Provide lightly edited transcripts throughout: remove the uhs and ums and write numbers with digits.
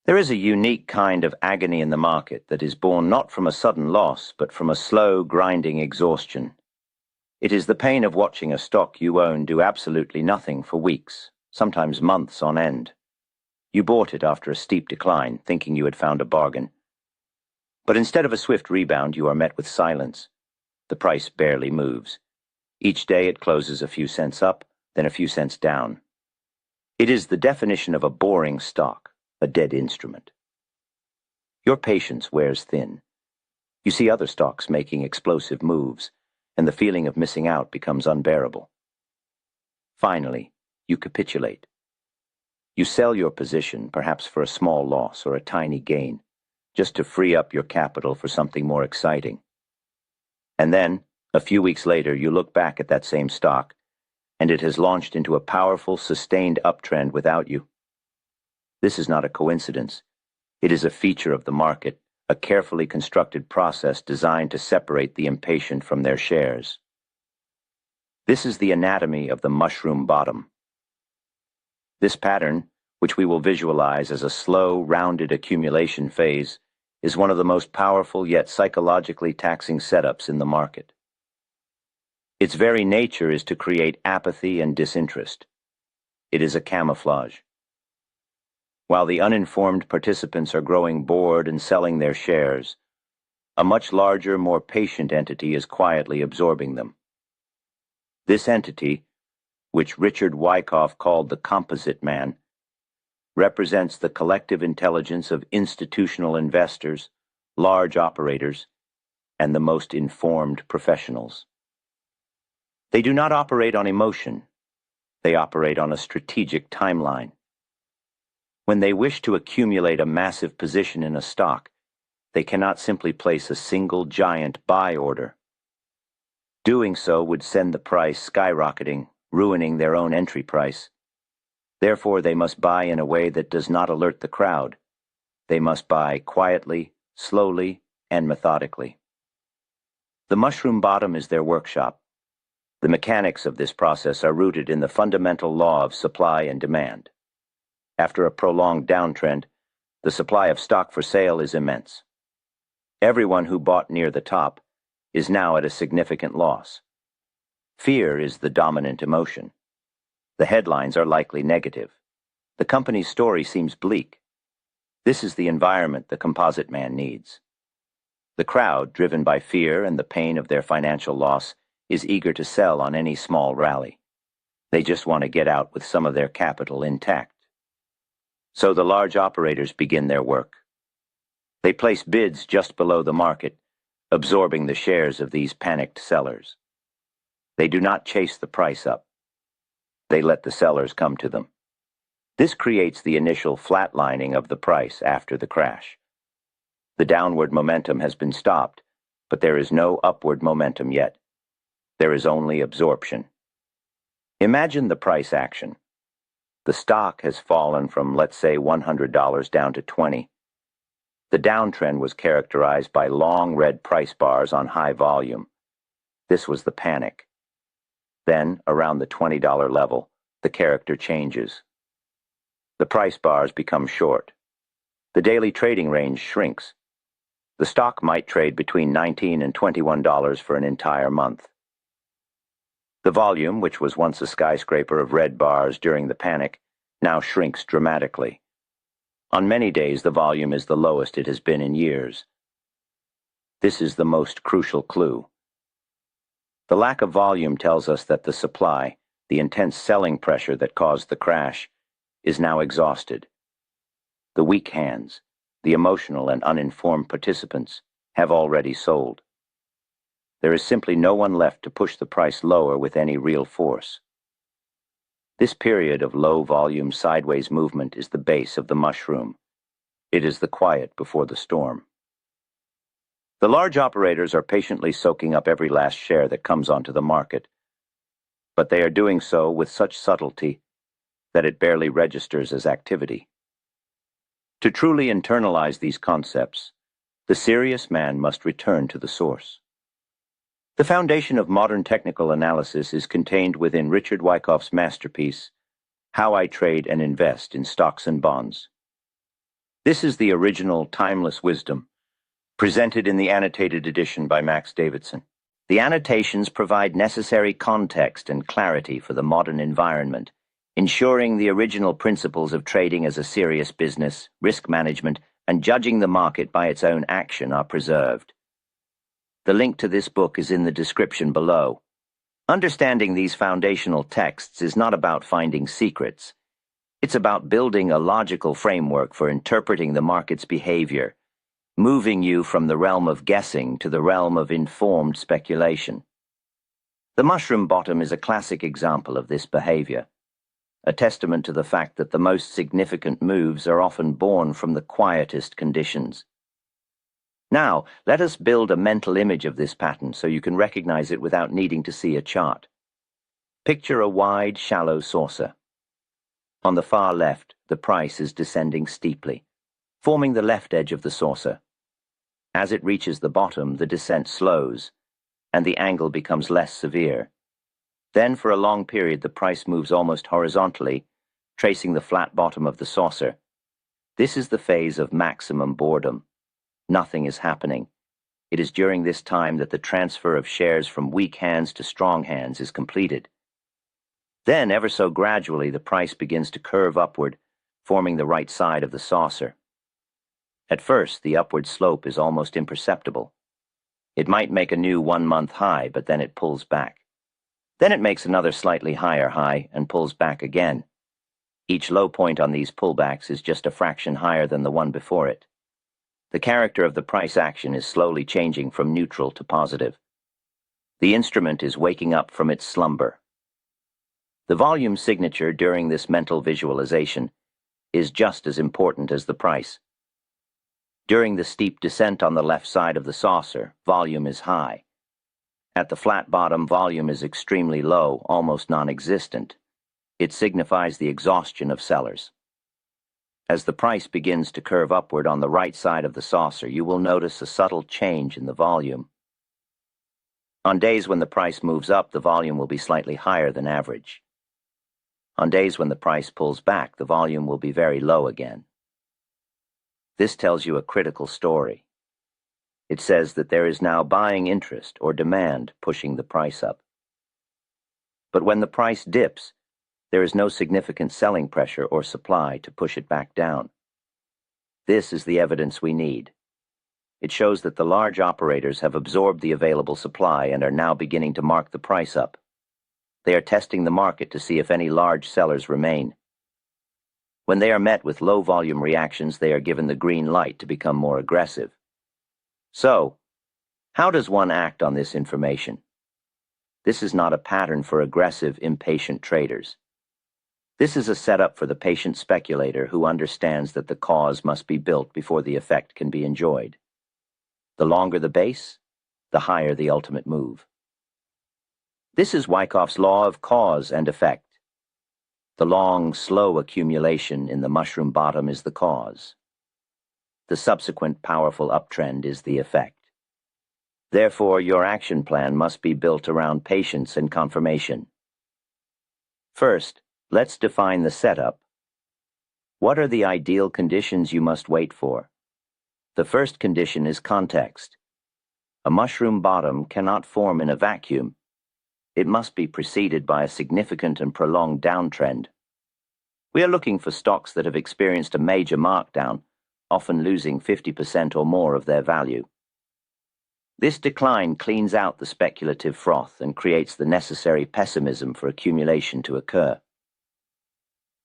There is a unique kind of agony in the market that is born not from a sudden loss, but from a slow, grinding exhaustion. It is the pain of watching a stock you own do absolutely nothing for weeks, sometimes months on end. You bought it after a steep decline, thinking you had found a bargain. But instead of a swift rebound, you are met with silence. The price barely moves. Each day it closes a few cents up, then a few cents down. It is the definition of a boring stock, a dead instrument. Your patience wears thin. You see other stocks making explosive moves, and the feeling of missing out becomes unbearable. Finally, you capitulate. You sell your position, perhaps for a small loss or a tiny gain, just to free up your capital for something more exciting. And then, a few weeks later, you look back at that same stock, and it has launched into a powerful, sustained uptrend without you. This is not a coincidence. It is a feature of the market, a carefully constructed process designed to separate the impatient from their shares. This is the anatomy of the mushroom bottom. This pattern, which we will visualize as a slow, rounded accumulation phase, is one of the most powerful yet psychologically taxing setups in the market. Its very nature is to create apathy and disinterest. It is a camouflage. While the uninformed participants are growing bored and selling their shares, a much larger, more patient entity is quietly absorbing them. This entity, which Richard Wyckoff called the composite man, represents the collective intelligence of institutional investors, large operators, and the most informed professionals. They do not operate on emotion. They operate on a strategic timeline. When they wish to accumulate a massive position in a stock, they cannot simply place a single giant buy order. Doing so would send the price skyrocketing, ruining their own entry price. Therefore, they must buy in a way that does not alert the crowd. They must buy quietly, slowly, and methodically. The mushroom bottom is their workshop. The mechanics of this process are rooted in the fundamental law of supply and demand. After a prolonged downtrend, the supply of stock for sale is immense. Everyone who bought near the top is now at a significant loss. Fear is the dominant emotion. The headlines are likely negative. The company's story seems bleak. This is the environment the composite man needs. The crowd, driven by fear and the pain of their financial loss, is eager to sell on any small rally. They just want to get out with some of their capital intact. So the large operators begin their work. They place bids just below the market, absorbing the shares of these panicked sellers. They do not chase the price up. They let the sellers come to them. This creates the initial flatlining of the price after the crash. The downward momentum has been stopped, but there is no upward momentum yet. There is only absorption. Imagine the price action. The stock has fallen from, let's say, $100 down to $20. The downtrend was characterized by long red price bars on high volume. This was the panic. Then, around the $20 level, the character changes. The price bars become short. The daily trading range shrinks. The stock might trade between $19 and $21 for an entire month. The volume, which was once a skyscraper of red bars during the panic, now shrinks dramatically. On many days, the volume is the lowest it has been in years. This is the most crucial clue. The lack of volume tells us that the supply, the intense selling pressure that caused the crash, is now exhausted. The weak hands, the emotional and uninformed participants, have already sold. There is simply no one left to push the price lower with any real force. This period of low-volume sideways movement is the base of the mushroom. It is the quiet before the storm. The large operators are patiently soaking up every last share that comes onto the market, but they are doing so with such subtlety that it barely registers as activity. To truly internalize these concepts, the serious man must return to the source. The foundation of modern technical analysis is contained within Richard Wyckoff's masterpiece, How I Trade and Invest in Stocks and Bonds. This is the original timeless wisdom, presented in the annotated edition by Max Davidson. The annotations provide necessary context and clarity for the modern environment, ensuring the original principles of trading as a serious business, risk management, and judging the market by its own action are preserved. The link to this book is in the description below. Understanding these foundational texts is not about finding secrets. It's about building a logical framework for interpreting the market's behavior, moving you from the realm of guessing to the realm of informed speculation. The mushroom bottom is a classic example of this behavior, a testament to the fact that the most significant moves are often born from the quietest conditions. Now, let us build a mental image of this pattern so you can recognize it without needing to see a chart. Picture a wide, shallow saucer. On the far left, the price is descending steeply, forming the left edge of the saucer. As it reaches the bottom, the descent slows, and the angle becomes less severe. Then, for a long period, the price moves almost horizontally, tracing the flat bottom of the saucer. This is the phase of maximum boredom. Nothing is happening. It is during this time that the transfer of shares from weak hands to strong hands is completed. Then, ever so gradually, the price begins to curve upward, forming the right side of the saucer. At first, the upward slope is almost imperceptible. It might make a new one-month high, but then it pulls back. Then it makes another slightly higher high and pulls back again. Each low point on these pullbacks is just a fraction higher than the one before it. The character of the price action is slowly changing from neutral to positive. The instrument is waking up from its slumber. The volume signature during this mental visualization is just as important as the price. During the steep descent on the left side of the saucer, volume is high. At the flat bottom, volume is extremely low, almost non-existent. It signifies the exhaustion of sellers. As the price begins to curve upward on the right side of the saucer, you will notice a subtle change in the volume. On days when the price moves up, the volume will be slightly higher than average. On days when the price pulls back, the volume will be very low again. This tells you a critical story. It says that there is now buying interest or demand pushing the price up. But when the price dips, there is no significant selling pressure or supply to push it back down. This is the evidence we need. It shows that the large operators have absorbed the available supply and are now beginning to mark the price up. They are testing the market to see if any large sellers remain. When they are met with low volume reactions, they are given the green light to become more aggressive. So, how does one act on this information? This is not a pattern for aggressive, impatient traders. This is a setup for the patient speculator who understands that the cause must be built before the effect can be enjoyed. The longer the base, the higher the ultimate move. This is Wyckoff's law of cause and effect. The long, slow accumulation in the mushroom bottom is the cause. The subsequent powerful uptrend is the effect. Therefore, your action plan must be built around patience and confirmation. First, let's define the setup. What are the ideal conditions you must wait for? The first condition is context. A mushroom bottom cannot form in a vacuum. It must be preceded by a significant and prolonged downtrend. We are looking for stocks that have experienced a major markdown, often losing 50% or more of their value. This decline cleans out the speculative froth and creates the necessary pessimism for accumulation to occur.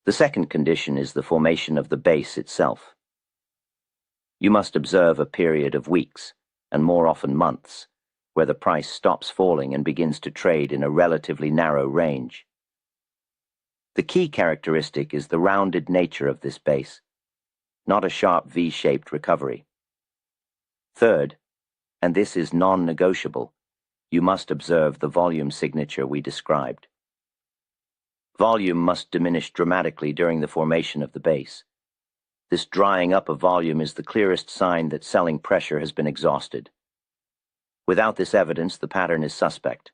The second condition is the formation of the base itself. You must observe a period of weeks, and more often months, where the price stops falling and begins to trade in a relatively narrow range. The key characteristic is the rounded nature of this base, not a sharp V-shaped recovery. Third, and this is non-negotiable, you must observe the volume signature we described. Volume must diminish dramatically during the formation of the base. This drying up of volume is the clearest sign that selling pressure has been exhausted. Without this evidence, the pattern is suspect.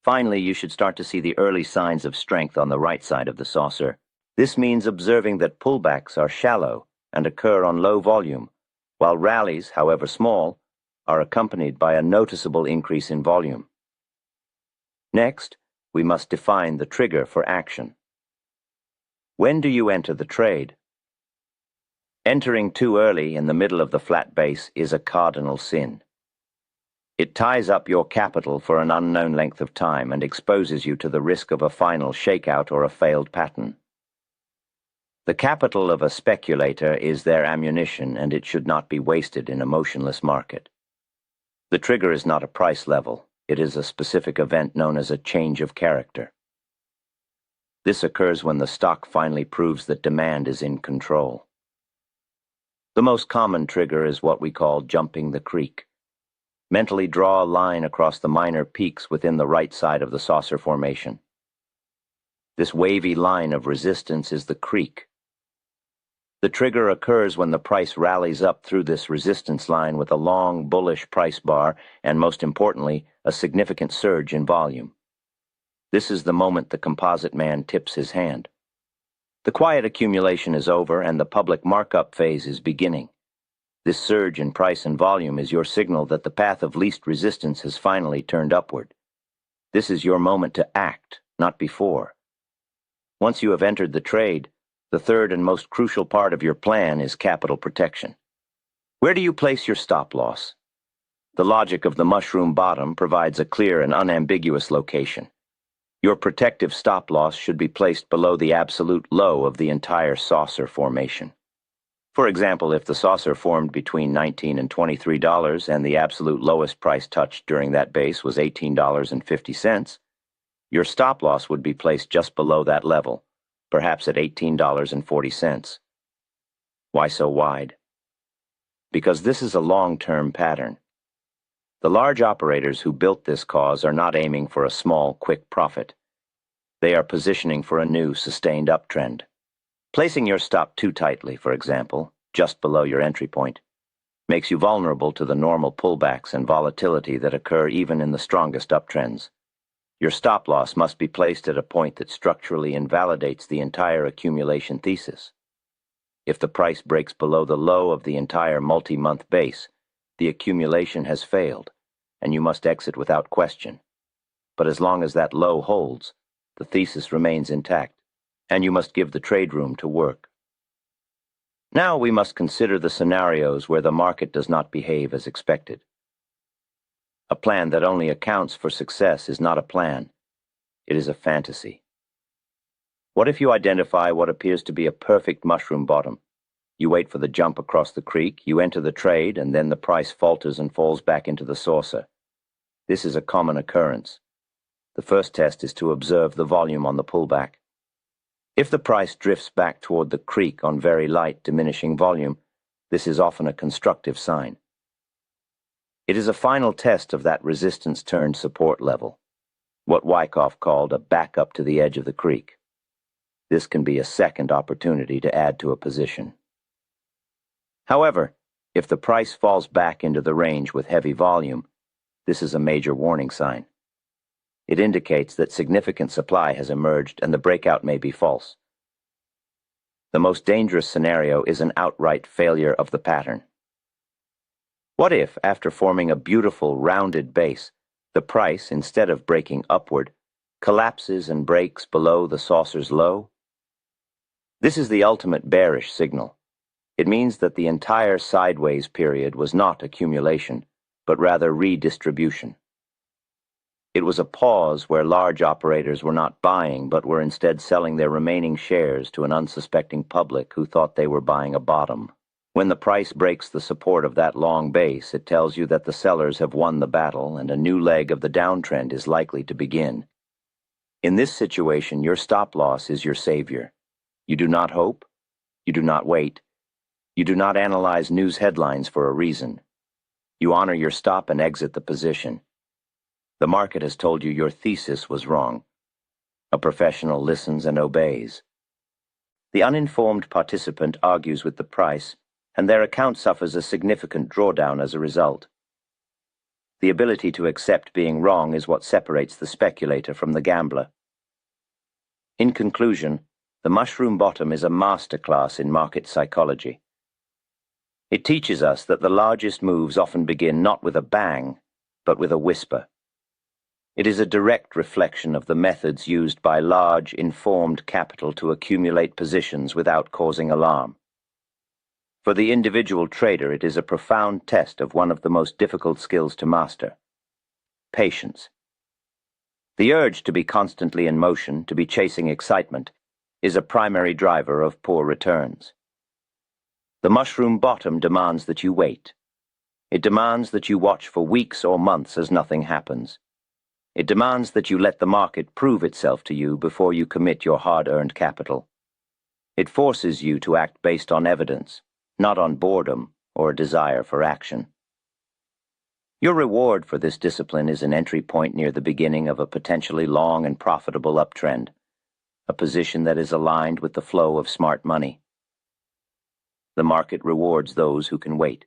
Finally, you should start to see the early signs of strength on the right side of the saucer. This means observing that pullbacks are shallow and occur on low volume, while rallies, however small, are accompanied by a noticeable increase in volume. Next, we must define the trigger for action. When do you enter the trade? Entering too early in the middle of the flat base is a cardinal sin. It ties up your capital for an unknown length of time and exposes you to the risk of a final shakeout or a failed pattern. The capital of a speculator is their ammunition, and it should not be wasted in a motionless market. The trigger is not a price level. It is a specific event known as a change of character. This occurs when the stock finally proves that demand is in control. The most common trigger is what we call jumping the creek. Mentally draw a line across the minor peaks within the right side of the saucer formation. This wavy line of resistance is the creek. The trigger occurs when the price rallies up through this resistance line with a long bullish price bar and, most importantly, a significant surge in volume. This is the moment the composite man tips his hand. The quiet accumulation is over and the public markup phase is beginning. This surge in price and volume is your signal that the path of least resistance has finally turned upward. This is your moment to act, not before. Once you have entered the trade, the third and most crucial part of your plan is capital protection. Where do you place your stop loss? The logic of the mushroom bottom provides a clear and unambiguous location. Your protective stop loss should be placed below the absolute low of the entire saucer formation. For example, if the saucer formed between $19 and $23 and the absolute lowest price touched during that base was $18.50, your stop loss would be placed just below that level, perhaps at $18.40. Why so wide? Because this is a long-term pattern. The large operators who built this cause are not aiming for a small, quick profit. They are positioning for a new, sustained uptrend. Placing your stop too tightly, for example, just below your entry point, makes you vulnerable to the normal pullbacks and volatility that occur even in the strongest uptrends. Your stop loss must be placed at a point that structurally invalidates the entire accumulation thesis. If the price breaks below the low of the entire multi-month base, the accumulation has failed, and you must exit without question. But as long as that low holds, the thesis remains intact, and you must give the trade room to work. Now we must consider the scenarios where the market does not behave as expected. A plan that only accounts for success is not a plan. It is a fantasy. What if you identify what appears to be a perfect mushroom bottom? You wait for the jump across the creek, you enter the trade, and then the price falters and falls back into the saucer. This is a common occurrence. The first test is to observe the volume on the pullback. If the price drifts back toward the creek on very light, diminishing volume, this is often a constructive sign. It is a final test of that resistance-turned support level, what Wyckoff called a back up to the edge of the creek. This can be a second opportunity to add to a position. However, if the price falls back into the range with heavy volume, this is a major warning sign. It indicates that significant supply has emerged and the breakout may be false. The most dangerous scenario is an outright failure of the pattern. What if, after forming a beautiful rounded base, the price, instead of breaking upward, collapses and breaks below the saucer's low? This is the ultimate bearish signal. It means that the entire sideways period was not accumulation, but rather redistribution. It was a pause where large operators were not buying, but were instead selling their remaining shares to an unsuspecting public who thought they were buying a bottom. When the price breaks the support of that long base, it tells you that the sellers have won the battle and a new leg of the downtrend is likely to begin. In this situation, your stop loss is your savior. You do not hope. You do not wait. You do not analyze news headlines for a reason. You honor your stop and exit the position. The market has told you your thesis was wrong. A professional listens and obeys. The uninformed participant argues with the price, and their account suffers a significant drawdown as a result. The ability to accept being wrong is what separates the speculator from the gambler. In conclusion, the mushroom bottom is a masterclass in market psychology. It teaches us that the largest moves often begin not with a bang, but with a whisper. It is a direct reflection of the methods used by large, informed capital to accumulate positions without causing alarm. For the individual trader, it is a profound test of one of the most difficult skills to master: patience. The urge to be constantly in motion, to be chasing excitement, is a primary driver of poor returns. The mushroom bottom demands that you wait. It demands that you watch for weeks or months as nothing happens. It demands that you let the market prove itself to you before you commit your hard-earned capital. It forces you to act based on evidence, not on boredom or a desire for action. Your reward for this discipline is an entry point near the beginning of a potentially long and profitable uptrend, a position that is aligned with the flow of smart money. The market rewards those who can wait.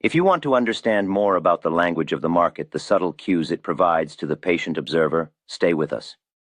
If you want to understand more about the language of the market, the subtle cues it provides to the patient observer, stay with us.